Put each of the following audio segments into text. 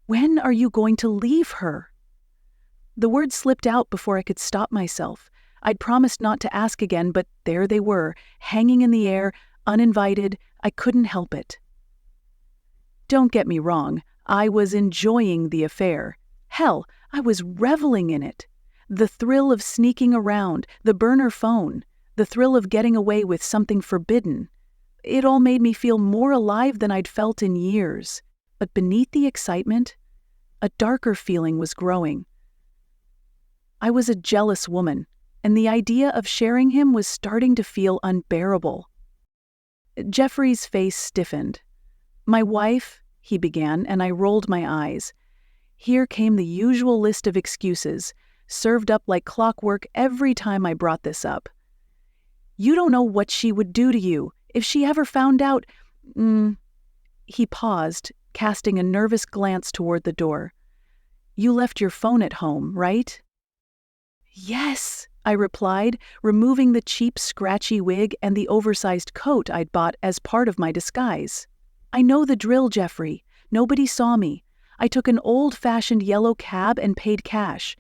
When are you going to leave her? The words slipped out before I could stop myself. I'd promised not to ask again, but there they were, hanging in the air, uninvited. I couldn't help it. Don't get me wrong, I was enjoying the affair. Hell, I was reveling in it. The thrill of sneaking around, the burner phone, the thrill of getting away with something forbidden. It all made me feel more alive than I'd felt in years. But beneath the excitement, a darker feeling was growing. I was a jealous woman, and the idea of sharing him was starting to feel unbearable. Jeffrey's face stiffened. "My wife," he began, and I rolled my eyes. Here came the usual list of excuses, served up like clockwork every time I brought this up. "You don't know what she would do to you. If she ever found out—" He paused, casting a nervous glance toward the door. "You left your phone at home, right?" "Yes," I replied, removing the cheap, scratchy wig and the oversized coat I'd bought as part of my disguise. "I know the drill, Jeffrey. Nobody saw me. I took an old-fashioned yellow cab and paid cash.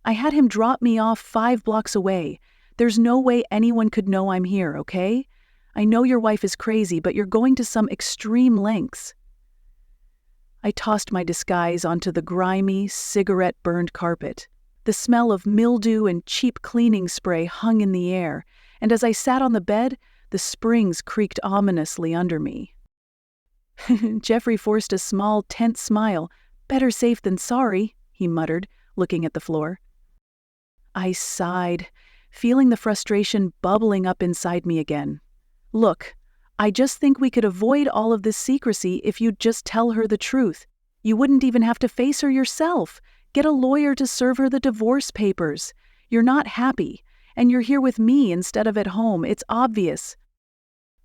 I had him drop me off 5 blocks away. There's no way anyone could know I'm here, okay? I know your wife is crazy, but you're going to some extreme lengths." I tossed my disguise onto the grimy, cigarette-burned carpet. The smell of mildew and cheap cleaning spray hung in the air, and as I sat on the bed, the springs creaked ominously under me. Jeffrey forced a small, tense smile. "Better safe than sorry," he muttered, looking at the floor. I sighed, feeling the frustration bubbling up inside me again. "Look, I just think we could avoid all of this secrecy if you'd just tell her the truth. You wouldn't even have to face her yourself. Get a lawyer to serve her the divorce papers. You're not happy, and you're here with me instead of at home. It's obvious."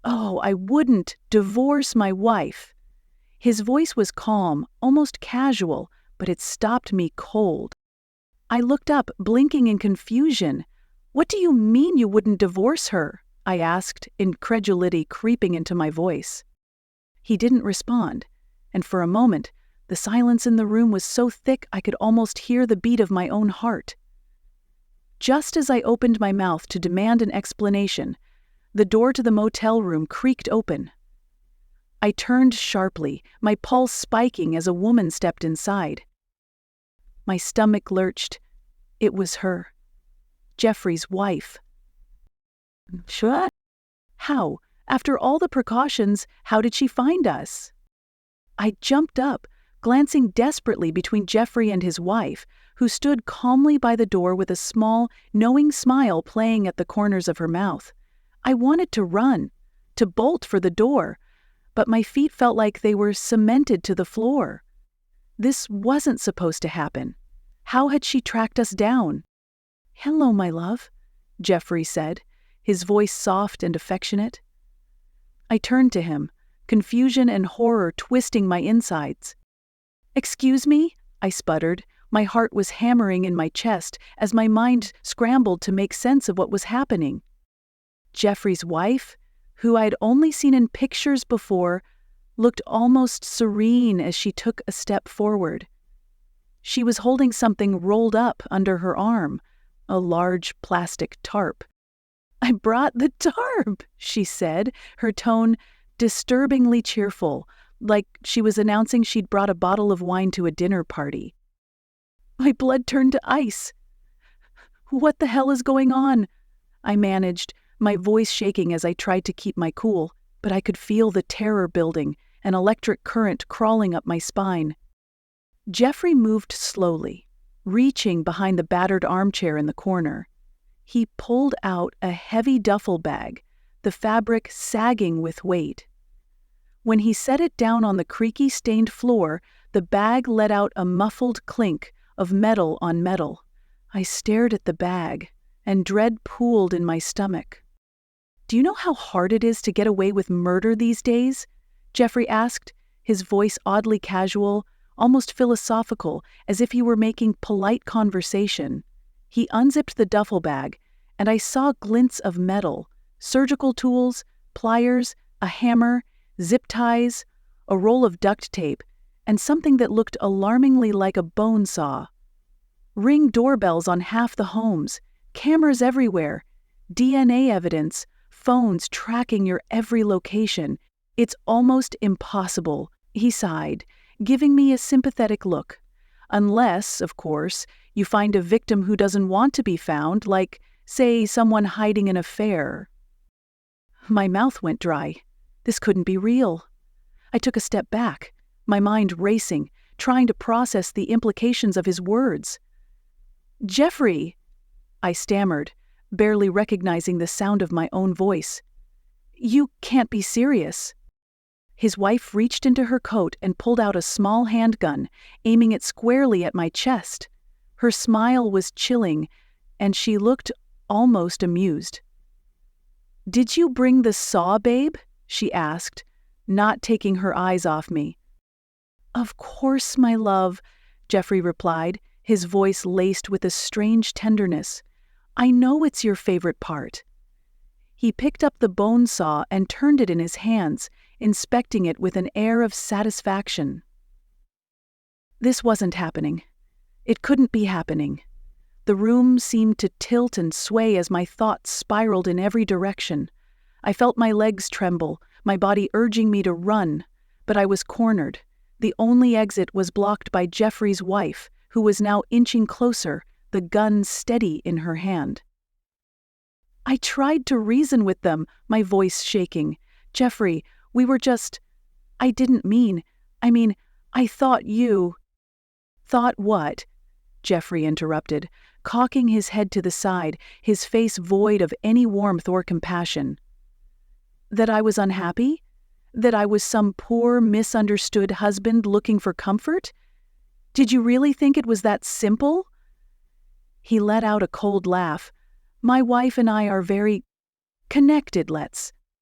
"Oh, I wouldn't divorce my wife." His voice was calm, almost casual, but it stopped me cold. I looked up, blinking in confusion. "What do you mean you wouldn't divorce her?" I asked, incredulity creeping into my voice. He didn't respond, and for a moment, the silence in the room was so thick I could almost hear the beat of my own heart. Just as I opened my mouth to demand an explanation, the door to the motel room creaked open. I turned sharply, my pulse spiking as a woman stepped inside. My stomach lurched. It was her. Jeffrey's wife. "Sure? How? After all the precautions, how did she find us?" I jumped up, glancing desperately between Jeffrey and his wife, who stood calmly by the door with a small, knowing smile playing at the corners of her mouth. I wanted to run, to bolt for the door, but my feet felt like they were cemented to the floor. This wasn't supposed to happen. How had she tracked us down? "Hello, my love," Jeffrey said, his voice soft and affectionate. I turned to him, confusion and horror twisting my insides. "Excuse me?" I sputtered. My heart was hammering in my chest as my mind scrambled to make sense of what was happening. Jeffrey's wife, who I'd only seen in pictures before, looked almost serene as she took a step forward. She was holding something rolled up under her arm, a large plastic tarp. "I brought the tarp," she said, her tone disturbingly cheerful, like she was announcing she'd brought a bottle of wine to a dinner party. My blood turned to ice. "What the hell is going on?" I managed, my voice shaking as I tried to keep my cool, but I could feel the terror building, an electric current crawling up my spine. Jeffrey moved slowly, reaching behind the battered armchair in the corner. He pulled out a heavy duffel bag, the fabric sagging with weight. When he set it down on the creaky, stained floor, the bag let out a muffled clink of metal on metal. I stared at the bag, and dread pooled in my stomach. "Do you know how hard it is to get away with murder these days?" Jeffrey asked, his voice oddly casual, almost philosophical, as if he were making polite conversation. He unzipped the duffel bag, and I saw glints of metal, surgical tools, pliers, a hammer, zip ties, a roll of duct tape, and something that looked alarmingly like a bone saw. Ring doorbells on half the homes, cameras everywhere, DNA evidence, phones tracking your every location. It's almost impossible, he sighed, giving me a sympathetic look. Unless, of course, you find a victim who doesn't want to be found, like, say, someone hiding an affair. My mouth went dry. This couldn't be real. I took a step back, my mind racing, trying to process the implications of his words. "Jeffrey," I stammered, barely recognizing the sound of my own voice. "You can't be serious." His wife reached into her coat and pulled out a small handgun, aiming it squarely at my chest. Her smile was chilling, and she looked almost amused. "Did you bring the saw, babe?" she asked, not taking her eyes off me. "Of course, my love," Jeffrey replied, his voice laced with a strange tenderness. "I know it's your favorite part." He picked up the bone saw and turned it in his hands, inspecting it with an air of satisfaction. This wasn't happening. It couldn't be happening. The room seemed to tilt and sway as my thoughts spiraled in every direction. I felt my legs tremble, my body urging me to run, but I was cornered. The only exit was blocked by Jeffrey's wife, who was now inching closer, the gun steady in her hand. I tried to reason with them, my voice shaking. "Jeffrey, we were just... I didn't mean... I thought you..." "Thought what?" Jeffrey interrupted, cocking his head to the side, his face void of any warmth or compassion. "That I was unhappy? That I was some poor, misunderstood husband looking for comfort? Did you really think it was that simple?" He let out a cold laugh. "My wife and I are very connected, let's